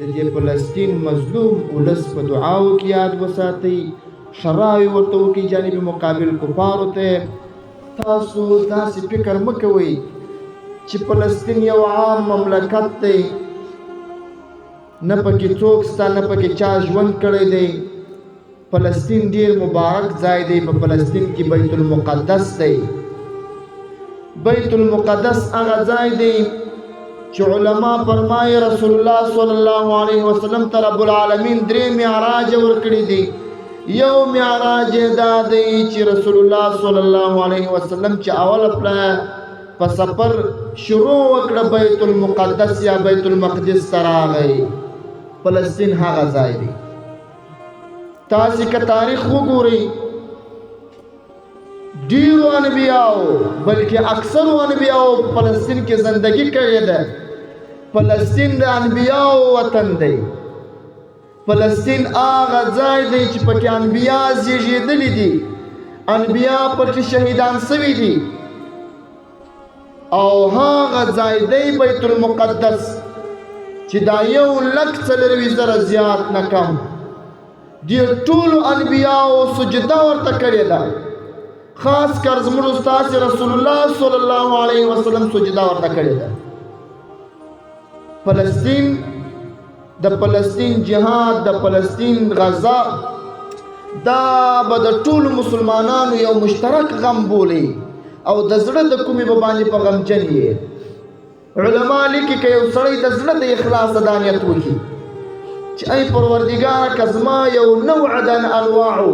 د دې فلسطین مظلوم ولس په دعاو کې یاد وساتئ، شراوي ورته وکړئ جانب مقابل کفارو ته. تاسو داسې فکر مه کوئ چې فلسطین یو عام مملکت دی، نه پکې څوک شته، نه پکې چا ژوند کړی دی. فلسطین ډیر مبارک ځای دی. په فلسطین کې بیت المقدس دی. بیت المقدس هغه ځای دی چې علما فرمایي رسول الله صلی الله علیه وسلم ته رب العالمین 3 معراج ورکړي دي. یو معراج دا دی چې رسول الله صلی الله علیه وسلم چې اول په سفر شروع وکړه بیت المقدس یا بیت المقدس ته راغی. فلسطین هغه ځای دی. تاسې که تاریخ وګورئ، ډیرو انبیاو بلکې اکثرو انبیاو فلسطین کې زندگی کړې ده. فلسطین د انبیاو وطن دی. فلسطین هغه ځای دی چې پکې انبیا زیږېدلي دي، انبیا پکې شهیدان سوي دي. او هغه ځای دی بیت المقدس چې دا 1,40,000 زیات نه کم ډېر ټولو انبیاو سجده ورته کړې ده. خاص کر زموږ استاد رسول الله صلی الله علیه وسلم سجده ورته کړې ده. فلسطین، د فلسطین جهاد، د فلسطین غزا، دا به د ټولو مسلمانانو یو مشترک غم بولي او د زړه د کومې به باندې په غمجن یې. علما لیکي که یو سړی د زړه د اخلاص دا نیت وکړي چې ای پروردګار که زما یو نوع د انواعو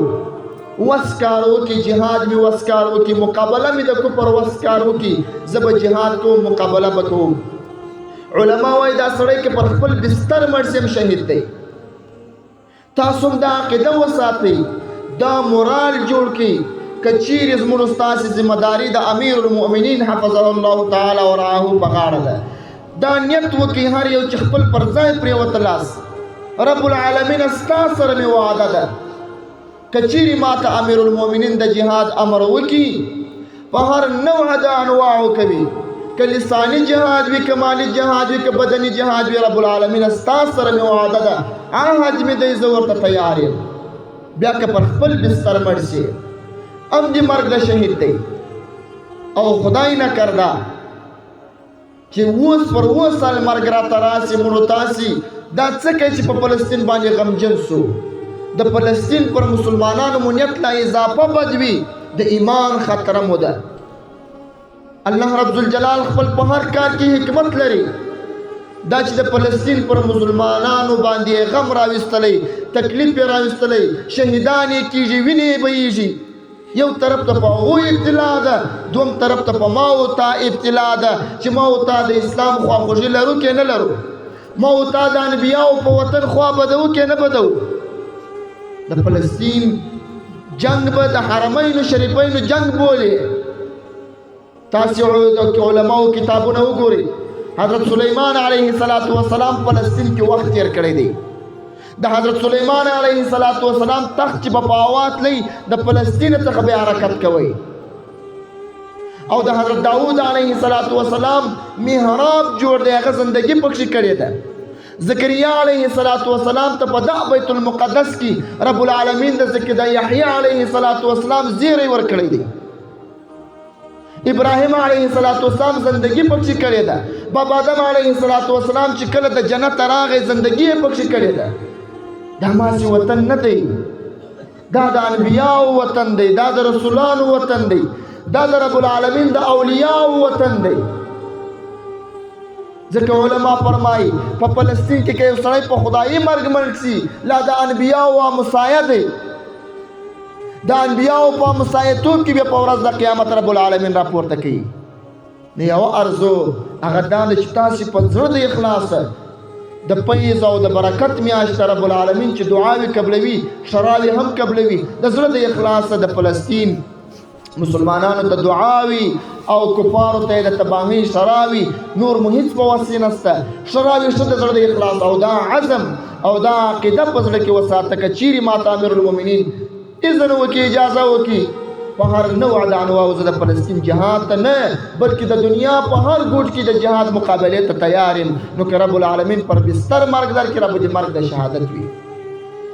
وس کار وکړي، جهاد مې وس کار وکړي، مقابله مې د کفر وس کار وکړي، زه به جهاد کوم، مقابله به کوم. علما وایي دا سړی که پر خپل بستر مړ شي هم شهید دی. تاسو هم دا عقیده وساتئ، دا مورال جوړ کړئ. که چیرې زموږ ستاسې ذمهداري د امیر المؤمنین حفظه الله تعالی ورعاه په غاړه ده، دا نیت وکړئ هر یو چې خپل پر ځای پرېوته لاس، رب العالمین ستا سره مې وعده ده که چیرې ماته امیر المؤمنین د جهاد امر وکړي، په هر نوع د انواعو کوي، که لسانی جهاد وي، که مالی جهاد وي، که بدني جهاد وي، رب العالمین ستا سره مې وعده ده عهد مې دی، زه ورته تیار یم. بیا که پر خپل بستر مړ شي ام دې مرګ د شهید دی. او خدای نه کرده چې اوس پر 20 سال مرګ راته راسي، مړو تاسي دا څه کوي چې په فلسطین باندې غمجن سو. د فلسطین پر مسلمانانو مو نیت لا اضافه بد وي، د ایمان خطره مو ده. الله رب الجلال خپل په هر کار کې حکمت لري. دا چې د فلسطین پر مسلمانانو باندې غم راوستلی، تکلیف یې راوستلی، شهیدان یې کېږي، وینې یې بهیږي. یو طرف ته په هغوی ابتلا ده، دوم طرف ته په ما او تا ابتلا ده چې ما او تا د اسلام خواخوږي لرو که نه لرو، ما او تا د انبیاو په وطن خوا بدو که نه بدو. د فلسطین جنگ به د حرمینو شریفینو جنگ بولي. تاسې علماو کتابونه وګورئ، حضرت سلیمان علیه السلام فلسطین کې وخت تیر کړی دی. د حضرت سلیمان علیه السلام تخت چې په پاوات لئی د فلسطین څخه به حرکت کوي. او د حضرت داود علیه السلام محراب جوړ دی، هغه زندگی پکښې کړې ده. زکریا علیه السلام ته په دا بیت المقدس کې رب العالمین د یحیی علیه السلام زیری ورکړی دی. ابراهیم علیه السلام زندگی پکښې کړې ده. بابا آدم علیه السلام چې کله د جنت راغی زندگی یې پکښې کړې ده. دا ماسې وطن نه دی، دا د انبیاو وطن دی، دا د رسولانو وطن دی، دا د رب العالمین د اولیاو وطن دی. ځکه علما فرمایي په فلسطین کې که یو سړی په خدایي مرګ مړ شي، لا د انبیاو همسایه دی. د انبیاو په همسایه‌توب کې بیا په ورځ د قیامت رب العالمین راپورته کوي. نو یوه ارزو هغه دا ده چې تاسې په زړه د اخلاص د فیض او د برکت میاشت رب العالمین چې دعاوې قبلوي، شراوې هم قبلوي، د زړه د اخلاص د فلسطین مسلمانانو ته دعاوي او کفارو ته د تباهۍ شراوي، نور مو هیڅ په وس نشته. شراوي شته د زړه د اخلاص او دا عزم او دا عقیده په زړه کې وساته که چیرې ماته امیر المؤمنین اذن وکړي، اجازه وکړي په هر نوع د انواعو زه د فلسطین جهاد ته نه بلکې د دنیا په هر ګوټ کې د جهاد مقابلې ته تیار یم. نو که رب العالمین پر بستر مرګ درکړي رب دې مرګ د شهادت وي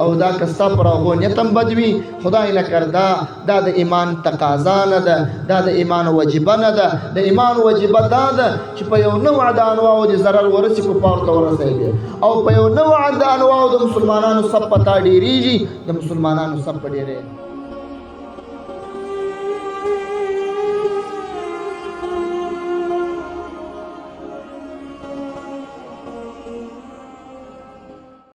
او دا که ستا پر هغو نیت هم بد وي خدای نکرده دا د ایمان تقاضا نه ده دا د ایمان وجیبه نه ده. د ایمان وجیبه دا ده چې په یو نوع د انواعو د ضرر ورسي کفارو ته ورسېږي او په یو نوع د انواعو د مسلمانانو صف په تا ډېرېږي د مسلمانانو صف په ډېرې